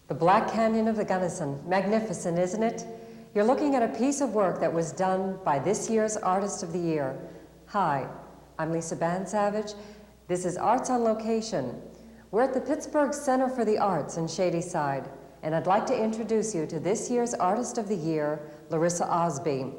The Black Canyon of the Gunnison. Magnificent, isn't it? You're looking at a piece of work that was done by this year's Artist of the Year. Hi, I'm Lisa Bansavage. This is Arts on Location. We're at the Pittsburgh Center for the Arts in Shadyside, and I'd like to introduce you to this year's Artist of the Year, Larissa Osby.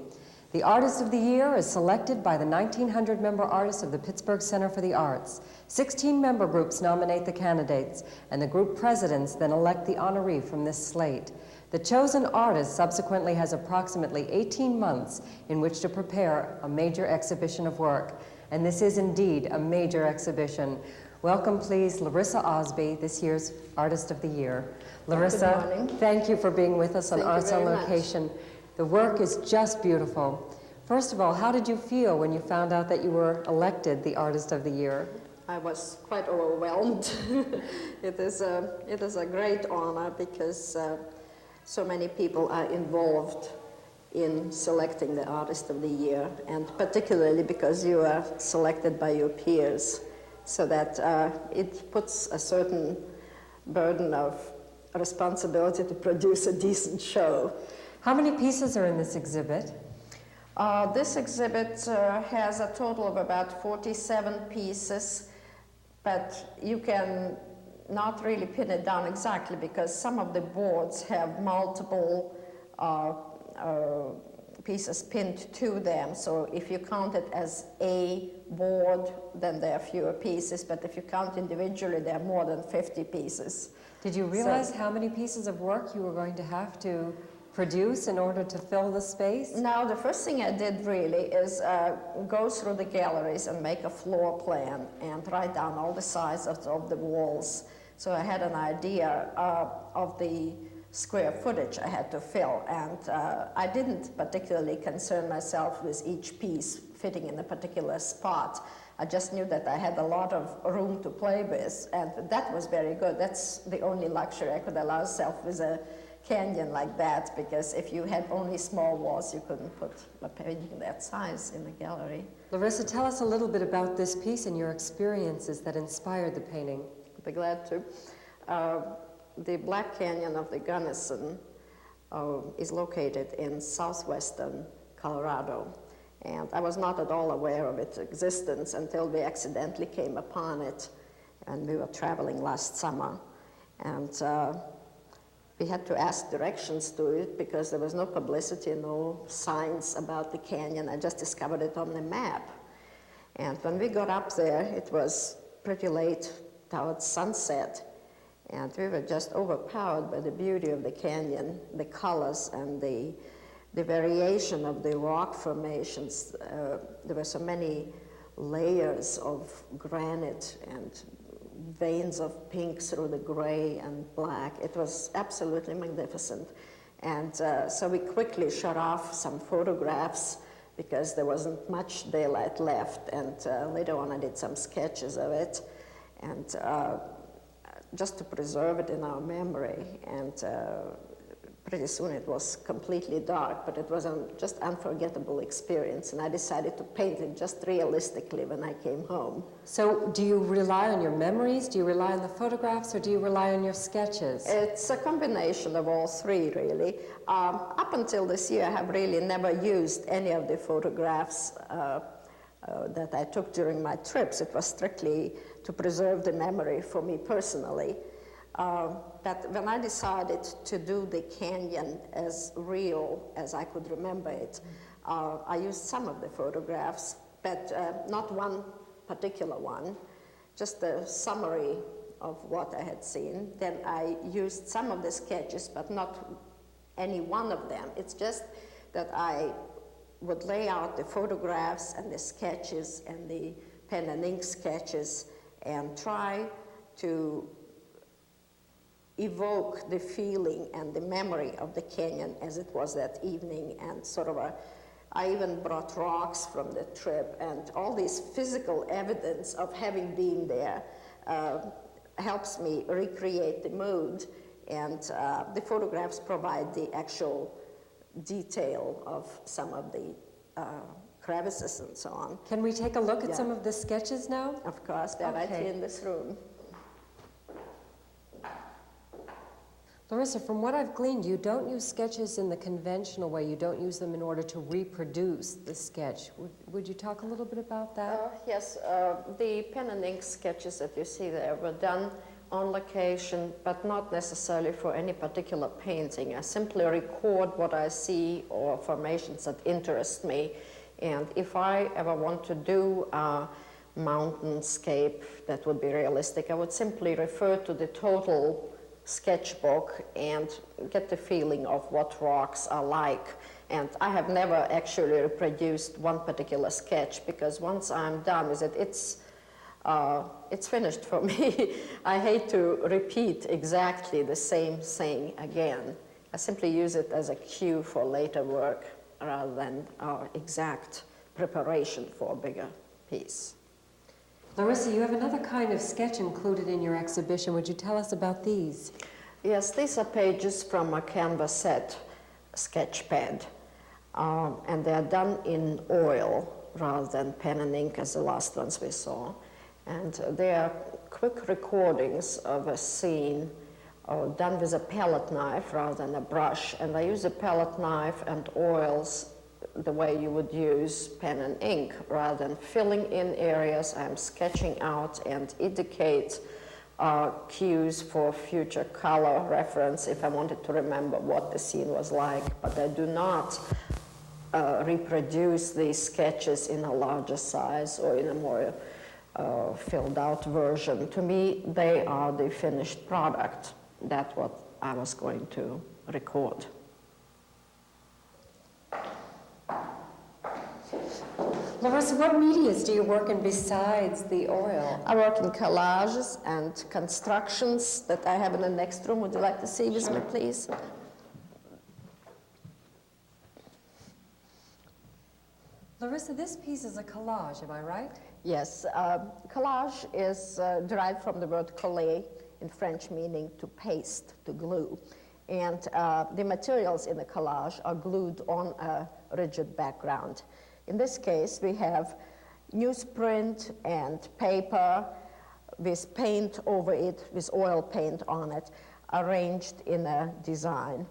The Artist of the Year is selected by the 1,900 member artists of the Pittsburgh Center for the Arts. 16 member groups nominate the candidates, and the group presidents then elect the honoree from this slate. The chosen artist subsequently has approximately 18 months in which to prepare a major exhibition of work, and this is indeed a major exhibition. Welcome, please, Larissa Osby, this year's Artist of the Year. Larissa, thank you for being with us on Arts on Location. The work is just beautiful. First of all, how did you feel when you found out that you were elected the Artist of the Year? I was quite overwhelmed. It is a great honor because so many people are involved in selecting the Artist of the Year, and particularly because you are selected by your peers, so that it puts a certain burden of responsibility to produce a decent show. How many pieces are in this exhibit? This exhibit has a total of about 47 pieces, but you can not really pin it down exactly because some of the boards have multiple pieces pinned to them. So if you count it as a board, then there are fewer pieces, but if you count individually, there are more than 50 pieces. Did you realize how many pieces of work you were going to have to produce in order to fill the space? No, the first thing I did really is go through the galleries and make a floor plan and write down all the sizes of the walls. So I had an idea of the square footage I had to fill, and I didn't particularly concern myself with each piece fitting in a particular spot. I just knew that I had a lot of room to play with, and that was very good. That's the only luxury I could allow myself with a canyon like that, because if you had only small walls, you couldn't put a painting that size in the gallery. Larissa, tell us a little bit about this piece and your experiences that inspired the painting. I'd be glad to. The Black Canyon of the Gunnison is located in southwestern Colorado. And I was not at all aware of its existence until we accidentally came upon it, and we were traveling last summer. And we had to ask directions to it because there was no publicity, no signs about the canyon. I just discovered it on the map. And when we got up there, it was pretty late towards sunset, and we were just overpowered by the beauty of the canyon, the colors, and the variation of the rock formations. There were so many layers of granite and veins of pink through the gray and black. It was absolutely magnificent. And so we quickly shut off some photographs because there wasn't much daylight left. And later on I did some sketches of it, and just to preserve it in our memory. And pretty soon it was completely dark, but it was a just unforgettable experience, and I decided to paint it just realistically when I came home. So do you rely on your memories, do you rely on the photographs, or do you rely on your sketches? It's a combination of all three, really. Up until this year, I have really never used any of the photographs that I took during my trips. It was strictly to preserve the memory for me personally. But when I decided to do the canyon as real as I could remember it, I used some of the photographs, but not one particular one, just a summary of what I had seen. Then I used some of the sketches, but not any one of them. It's just that I would lay out the photographs and the sketches and the pen and ink sketches and try to evoke the feeling and the memory of the canyon as it was that evening, and sort of I even brought rocks from the trip, and all this physical evidence of having been there helps me recreate the mood, and the photographs provide the actual detail of some of the crevices and so on. Can we take a look at some of the sketches now? Of course, they're right here in this room. Larissa, from what I've gleaned, you don't use sketches in the conventional way. You don't use them in order to reproduce the sketch. Would you talk a little bit about that? Yes, the pen and ink sketches that you see there were done on location, but not necessarily for any particular painting. I simply record what I see or formations that interest me. And if I ever want to do a mountainscape that would be realistic, I would simply refer to the total sketchbook and get the feeling of what rocks are like. And I have never actually reproduced one particular sketch, because once I'm done with it, it's finished for me. I hate to repeat exactly the same thing again. I simply use it as a cue for later work rather than exact preparation for a bigger piece. Larissa, you have another kind of sketch included in your exhibition. Would you tell us about these? Yes, these are pages from a canvas set sketch pad, and they are done in oil rather than pen and ink as the last ones we saw. And they are quick recordings of a scene done with a palette knife rather than a brush. And I use a palette knife and oils the way you would use pen and ink. Rather than filling in areas, I'm sketching out and indicate cues for future color reference if I wanted to remember what the scene was like. But I do not reproduce these sketches in a larger size or in a more filled out version. To me, they are the finished product. That's what I was going to record. Larissa, what medias do you work in besides the oil? I work in collages and constructions that I have in the next room. Would you like to see with me, please? Larissa, this piece is a collage, am I right? Yes. Collage is derived from the word coller in French, meaning to paste, to glue. And the materials in the collage are glued on a rigid background. In this case, we have newsprint and paper with paint over it, with oil paint on it, arranged in a design.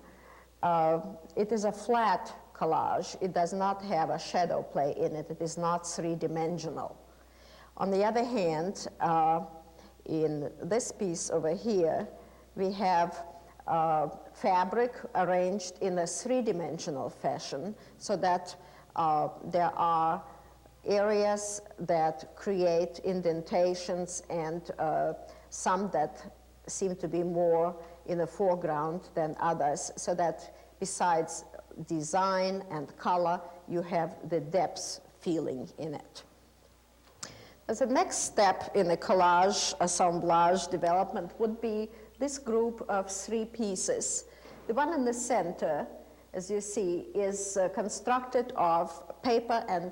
It is a flat collage. It does not have a shadow play in it. It is not three-dimensional. On the other hand, in this piece over here, we have fabric arranged in a three-dimensional fashion so that there are areas that create indentations and some that seem to be more in the foreground than others, so that besides design and color, you have the depth feeling in it. As a next step in the collage assemblage development would be this group of three pieces. The one in the center, as you see, is constructed of paper and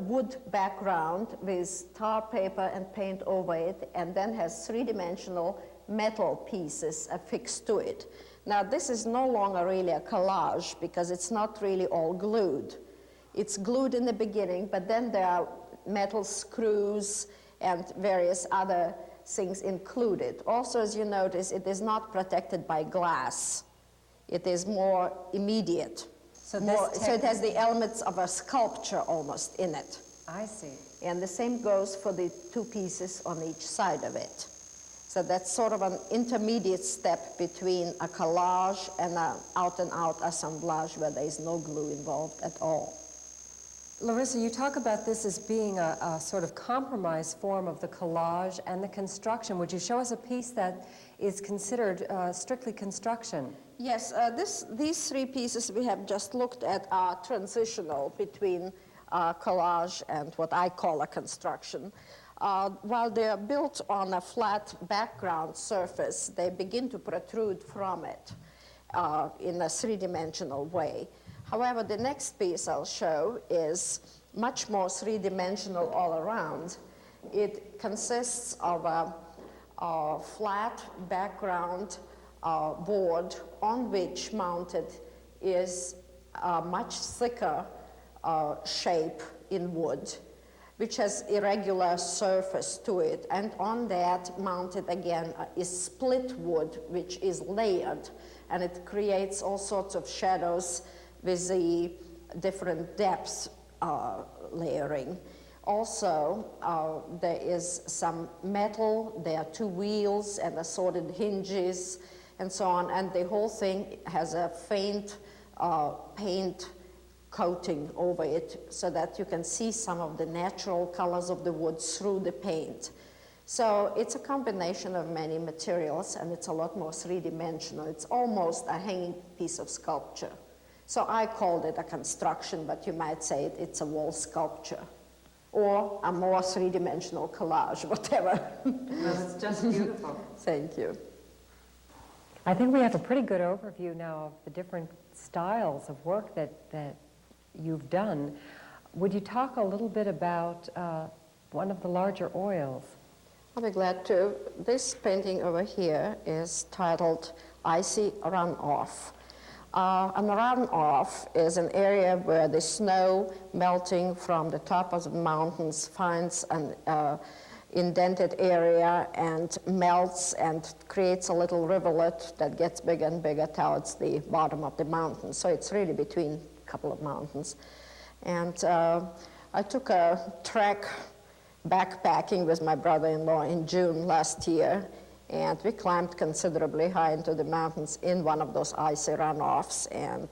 wood background with tar paper and paint over it, and then has three-dimensional metal pieces affixed to it. Now, this is no longer really a collage because it's not really all glued. It's glued in the beginning, but then there are metal screws and various other things included. Also, as you notice, it is not protected by glass. It is more immediate. So it has the elements of a sculpture almost in it. I see. And the same goes for the two pieces on each side of it. So that's sort of an intermediate step between a collage and an out-and-out assemblage where there is no glue involved at all. Larissa, you talk about this as being a sort of compromise form of the collage and the construction. Would you show us a piece that is considered strictly construction? Yes, these three pieces we have just looked at are transitional between collage and what I call a construction. While they are built on a flat background surface, they begin to protrude from it in a three-dimensional way. However, the next piece I'll show is much more three-dimensional all around. It consists of a flat background board on which mounted is a much thicker shape in wood which has irregular surface to it, and on that mounted again is split wood, which is layered, and it creates all sorts of shadows with the different depths layering. Also, there is some metal, there are 2 wheels and assorted hinges and so on, and the whole thing has a faint paint coating over it so that you can see some of the natural colors of the wood through the paint. So it's a combination of many materials, and it's a lot more three-dimensional. It's almost a hanging piece of sculpture. So I called it a construction, but you might say it's a wall sculpture or a more three-dimensional collage, whatever. Well, it's just beautiful. Thank you. I think we have a pretty good overview now of the different styles of work that you've done. Would you talk a little bit about one of the larger oils? I'll be glad to. This painting over here is titled Icy Runoff. And runoff is an area where the snow melting from the top of the mountains finds an indented area and melts and creates a little rivulet that gets bigger and bigger towards the bottom of the mountain. So it's really between a couple of mountains. And I took a trek backpacking with my brother-in-law in June last year, and we climbed considerably high into the mountains in one of those icy runoffs and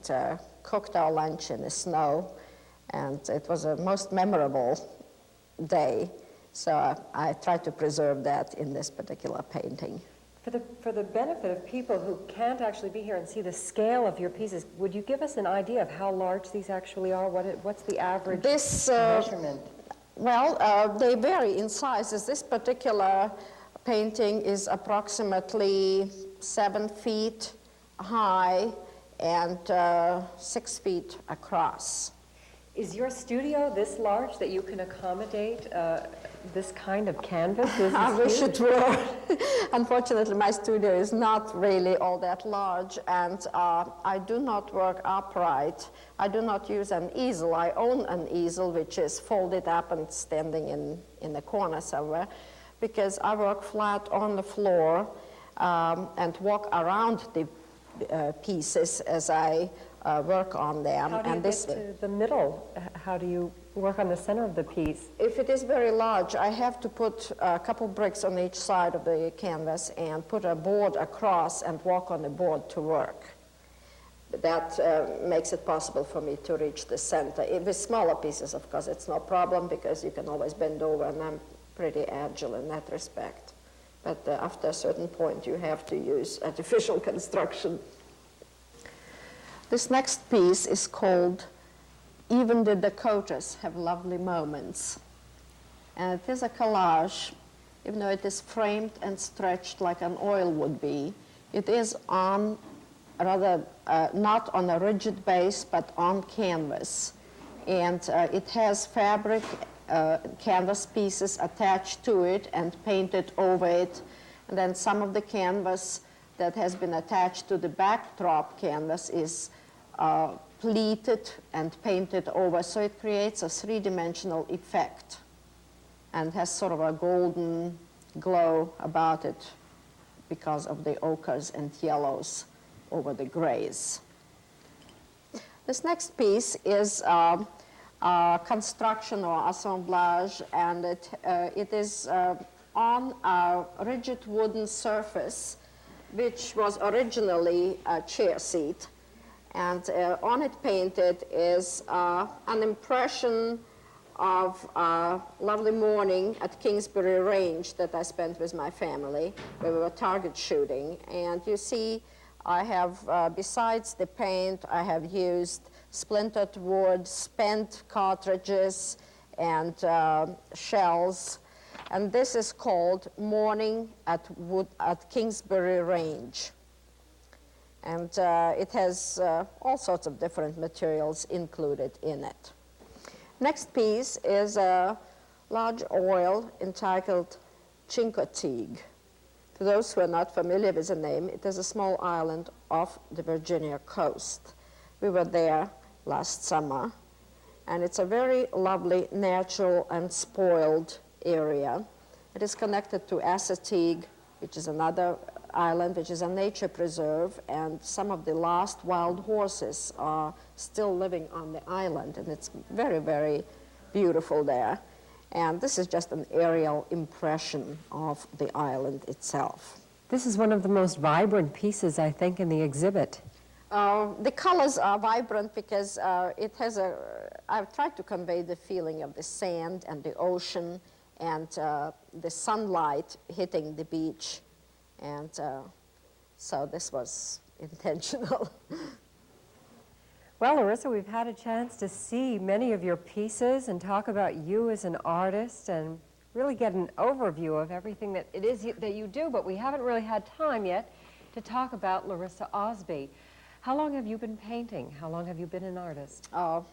cooked our lunch in the snow, and it was a most memorable day. So I tried to preserve that in this particular painting. For the benefit of people who can't actually be here and see the scale of your pieces, would you give us an idea of how large these actually are? What's the average measurement? Well, they vary in sizes. This particular painting is approximately 7 feet high and 6 feet across. Is your studio this large that you can accommodate this kind of canvas? I wish it were. Unfortunately, my studio is not really all that large, and I do not work upright. I do not use an easel. I own an easel which is folded up and standing in the corner somewhere, because I work flat on the floor and walk around the pieces as I work on them. How do you get to the middle? How do you work on the center of the piece? If it is very large, I have to put a couple bricks on each side of the canvas and put a board across and walk on the board to work. That makes it possible for me to reach the center. With smaller pieces, of course, it's no problem because you can always bend over, and I'm pretty agile in that respect. But after a certain point, you have to use artificial construction. This next piece is called Even the Dakotas Have Lovely Moments. And it is a collage, even though it is framed and stretched like an oil would be. It is on rather not on a rigid base, but on canvas. And it has fabric canvas pieces attached to it and painted over it. And then some of the canvas that has been attached to the backdrop canvas is pleated and painted over, so it creates a three-dimensional effect and has sort of a golden glow about it because of the ochres and yellows over the grays. This next piece is construction or assemblage, and it is on a rigid wooden surface, which was originally a chair seat. And on it painted is an impression of a lovely morning at Kingsbury Range that I spent with my family, where we were target shooting. And you see, I have, besides the paint, I have used splintered wood, spent cartridges, and shells. And this is called Morning at Kingsbury Range. And it has all sorts of different materials included in it. Next piece is a large oil entitled Chincoteague. To those who are not familiar with the name, it is a small island off the Virginia coast. We were there last summer, And it's a very lovely, natural, and spoiled area. It is connected to Assateague, which is another island, which is a nature preserve, and some of the last wild horses are still living on the island, and it's very, very beautiful there. And this is just an aerial impression of the island itself. This is one of the most vibrant pieces, I think, in the exhibit. The colors are vibrant because it has I've tried to convey the feeling of the sand and the ocean and the sunlight hitting the beach. And so this was intentional. Well, Larissa, we've had a chance to see many of your pieces and talk about you as an artist and really get an overview of everything that it is that you do, but we haven't really had time yet to talk about Larissa Osby. How long have you been painting? How long have you been an artist? Oh,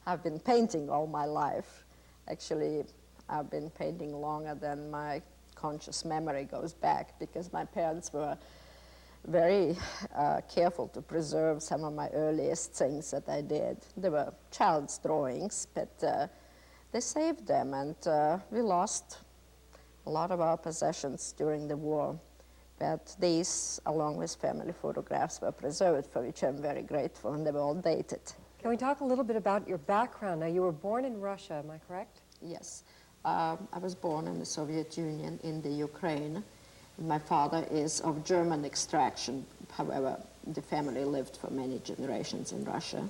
I've been painting all my life. Actually, I've been painting longer than my conscious memory goes back, because my parents were very careful to preserve some of my earliest things that I did. They were child's drawings, but they saved them, and we lost a lot of our possessions during the war. But these, along with family photographs, were preserved, for which I'm very grateful, and they were all dated. Can we talk a little bit about your background? Now, you were born in Russia, am I correct? Yes. I was born in the Soviet Union in the Ukraine. My father is of German extraction. However, the family lived for many generations in Russia.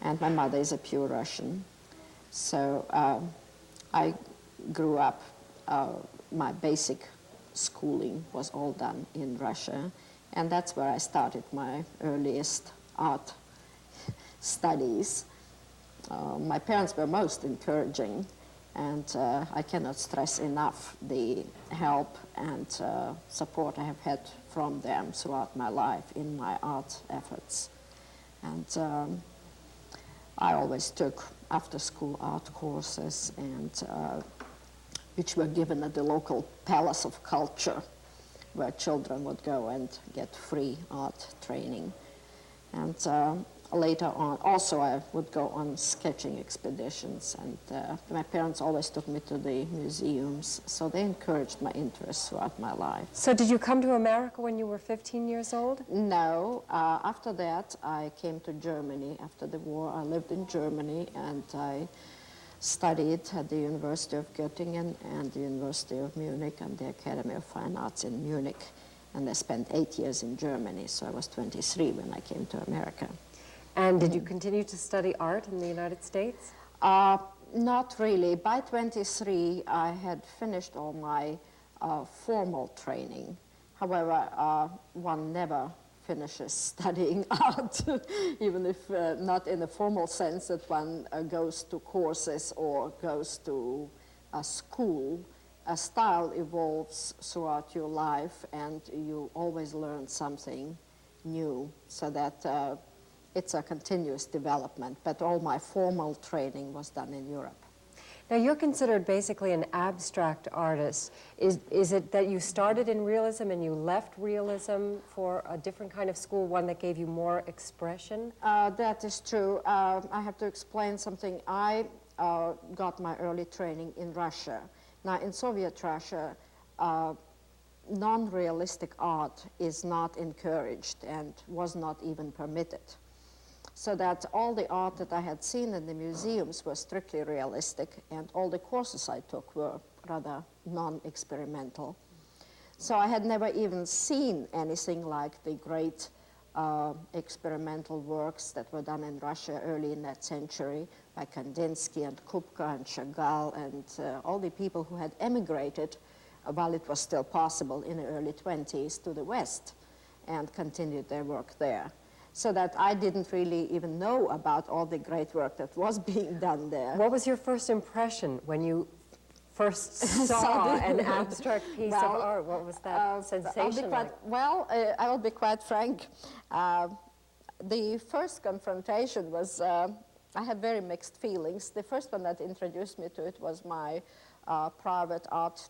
And my mother is a pure Russian. So I grew up, my basic schooling was all done in Russia. And that's where I started my earliest art studies. My parents were most encouraging. And I cannot stress enough the help and support I have had from them throughout my life in my art efforts. And I always took after-school art courses, and which were given at the local Palace of Culture, where children would go and get free art training. And later on, also I would go on sketching expeditions, and my parents always took me to the museums, so they encouraged my interest throughout my life. So did you come to America when you were 15 years old? No. After that, I came to Germany. After the war, I lived in Germany, and I studied at the University of Göttingen and the University of Munich and the Academy of Fine Arts in Munich. And I spent 8 years in Germany, so I was 23 when I came to America. And did you continue to study art in the United States? Not really. By 23, I had finished all my formal training. However, one never finishes studying art, even if not in a formal sense that one goes to courses or goes to a school. A style evolves throughout your life, and you always learn something new, so that it's a continuous development, but all my formal training was done in Europe. Now, you're considered basically an abstract artist. Is it that you started in realism and you left realism for a different kind of school, one that gave you more expression? That is true. I have to explain something. I got my early training in Russia. Now, in Soviet Russia, non-realistic art is not encouraged and was not even permitted. So that all the art that I had seen in the museums was strictly realistic, and all the courses I took were rather non-experimental. So I had never even seen anything like the great experimental works that were done in Russia early in that century by Kandinsky and Kupka and Chagall and all the people who had emigrated while it was still possible in the early 20s to the West and continued their work there. So that I didn't really even know about all the great work that was being done there. What was your first impression when you first saw an abstract piece of art? What was that sensation like? I will be quite frank. The first confrontation was, I had very mixed feelings. The first one that introduced me to it was my private art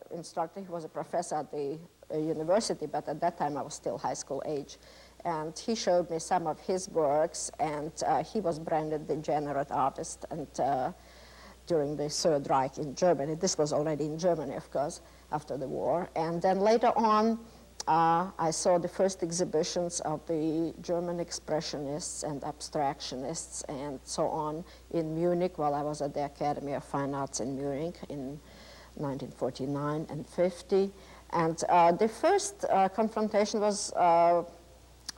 instructor. He was a professor at the university, but at that time I was still high school age. And he showed me some of his works, and he was branded degenerate artist and during the Third Reich in Germany. This was already in Germany, of course, after the war. And then later on, I saw the first exhibitions of the German expressionists and abstractionists and so on in Munich while I was at the Academy of Fine Arts in Munich in 1949 and 50. And the first confrontation was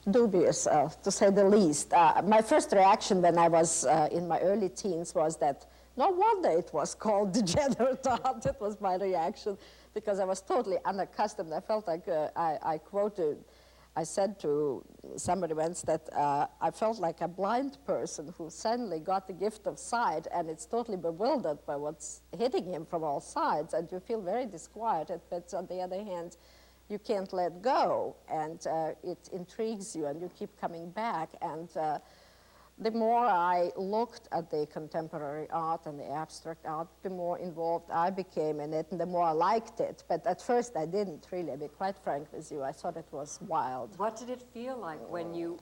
dubious, to say the least. My first reaction when I was in my early teens was that no wonder it was called degenerate art. That was my reaction, because I was totally unaccustomed. I felt like I said to somebody once that I felt like a blind person who suddenly got the gift of sight and it's totally bewildered by what's hitting him from all sides, and you feel very disquieted, but on the other hand, you can't let go, and it intrigues you, and you keep coming back. And the more I looked at the contemporary art and the abstract art, the more involved I became in it, and the more I liked it. But at first I didn't really, to be quite frank with you. I thought it was wild. What did it feel like when you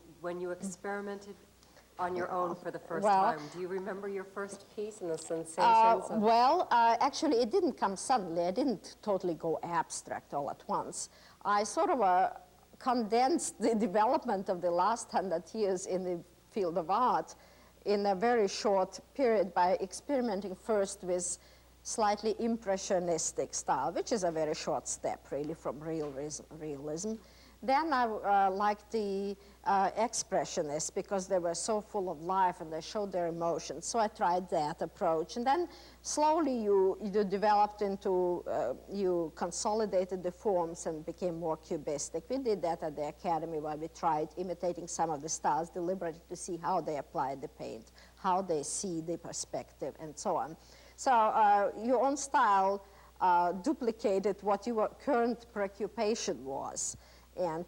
experimented on your own for the first time? Do you remember your first piece and the sensations? Actually, it didn't come suddenly. I didn't totally go abstract all at once. I sort of condensed the development of the last 100 years in the field of art in a very short period by experimenting first with slightly impressionistic style, which is a very short step, really, from realism. Then I liked the expressionists because they were so full of life and they showed their emotions. So I tried that approach. And then slowly you developed into, you consolidated the forms and became more cubistic. We did that at the Academy while we tried imitating some of the styles deliberately to see how they applied the paint, how they see the perspective, and so on. So your own style duplicated what your current preoccupation was. And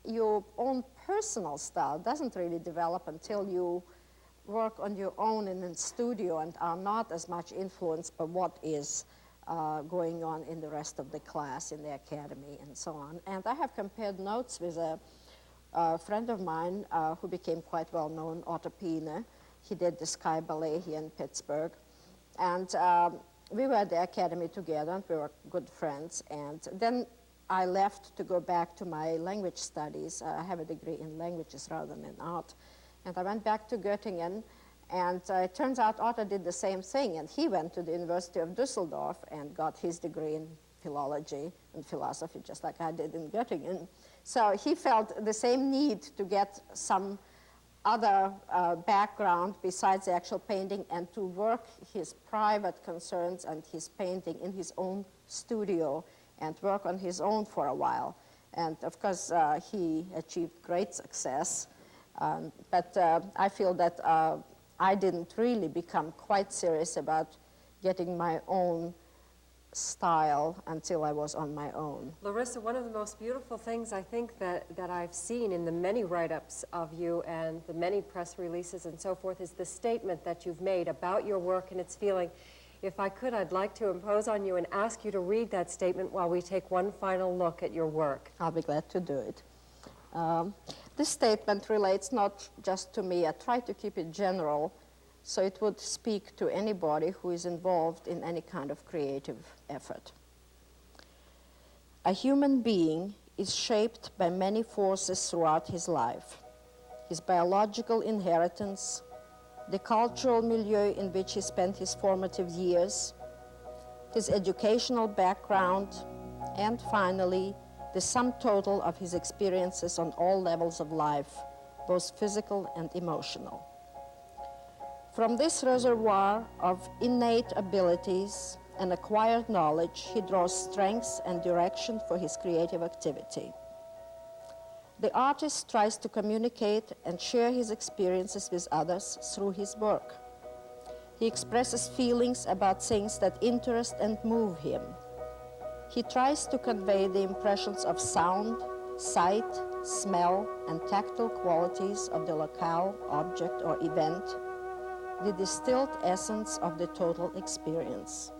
your own personal style doesn't really develop until you work on your own in a studio and are not as much influenced by what is going on in the rest of the class in the academy and so on. And I have compared notes with a friend of mine who became quite well known, Otto Piene. He did the Sky Ballet here in Pittsburgh. And we were at the academy together, and we were good friends. And then I left to go back to my language studies. I have a degree in languages rather than in art. And I went back to Göttingen, and it turns out Otto did the same thing, and he went to the University of Düsseldorf and got his degree in philology and philosophy, just like I did in Göttingen. So he felt the same need to get some other background besides the actual painting and to work his private concerns and his painting in his own studio and work on his own for a while. And of course, he achieved great success. But I feel that I didn't really become quite serious about getting my own style until I was on my own. Larissa, one of the most beautiful things I think that I've seen in the many write-ups of you and the many press releases and so forth is the statement that you've made about your work and its feeling. If I could, I'd like to impose on you and ask you to read that statement while we take one final look at your work. I'll be glad to do it. This statement relates not just to me. I try to keep it general, so it would speak to anybody who is involved in any kind of creative effort. A human being is shaped by many forces throughout his life. His biological inheritance, the cultural milieu in which he spent his formative years, his educational background, and finally, the sum total of his experiences on all levels of life, both physical and emotional. From this reservoir of innate abilities and acquired knowledge, he draws strength and direction for his creative activity. The artist tries to communicate and share his experiences with others through his work. He expresses feelings about things that interest and move him. He tries to convey the impressions of sound, sight, smell, and tactile qualities of the locale, object, or event, the distilled essence of the total experience.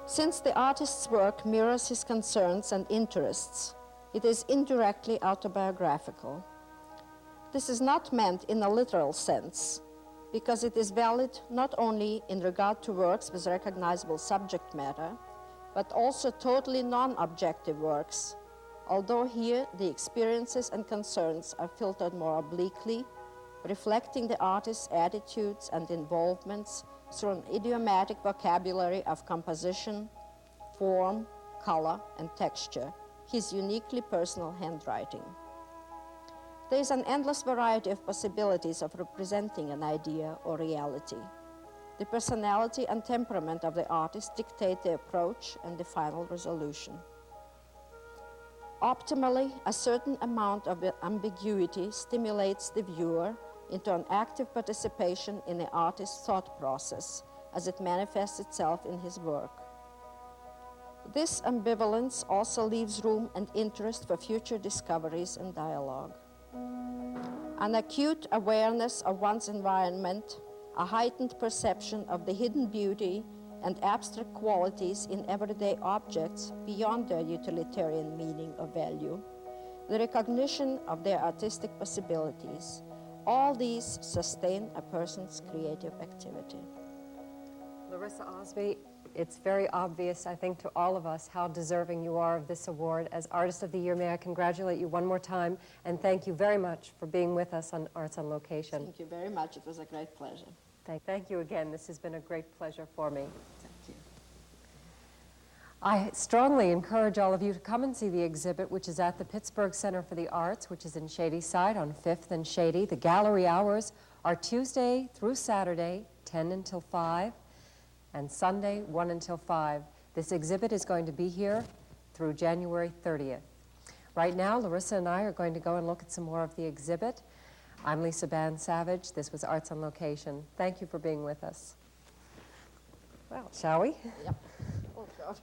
Since the artist's work mirrors his concerns and interests, It is indirectly autobiographical. This is not meant in a literal sense, because it is valid not only in regard to works with recognizable subject matter, but also totally non-objective works, although here the experiences and concerns are filtered more obliquely, reflecting the artist's attitudes and involvements through an idiomatic vocabulary of composition, form, color, and texture, his uniquely personal handwriting. There is an endless variety of possibilities of representing an idea or reality. The personality and temperament of the artist dictate the approach and the final resolution. Optimally, a certain amount of ambiguity stimulates the viewer into an active participation in the artist's thought process as it manifests itself in his work. This ambivalence also leaves room and interest for future discoveries and dialogue. An acute awareness of one's environment, a heightened perception of the hidden beauty and abstract qualities in everyday objects beyond their utilitarian meaning or value, the recognition of their artistic possibilities, all these sustain a person's creative activity. Larissa Osby, it's very obvious, I think, to all of us how deserving you are of this award. As Artist of the Year, may I congratulate you one more time, and thank you very much for being with us on Arts on Location. Thank you very much. It was a great pleasure. Thank you again. This has been a great pleasure for me. Thank you. I strongly encourage all of you to come and see the exhibit, which is at the Pittsburgh Center for the Arts, which is in Shadyside on 5th and Shady. The gallery hours are Tuesday through Saturday, 10 until 5. And Sunday, 1 until 5. This exhibit is going to be here through January 30th. Right now, Larissa and I are going to go and look at some more of the exhibit. I'm Lisa Savage. This was Arts on Location. Thank you for being with us. Well, shall we? Yep. Oh, God.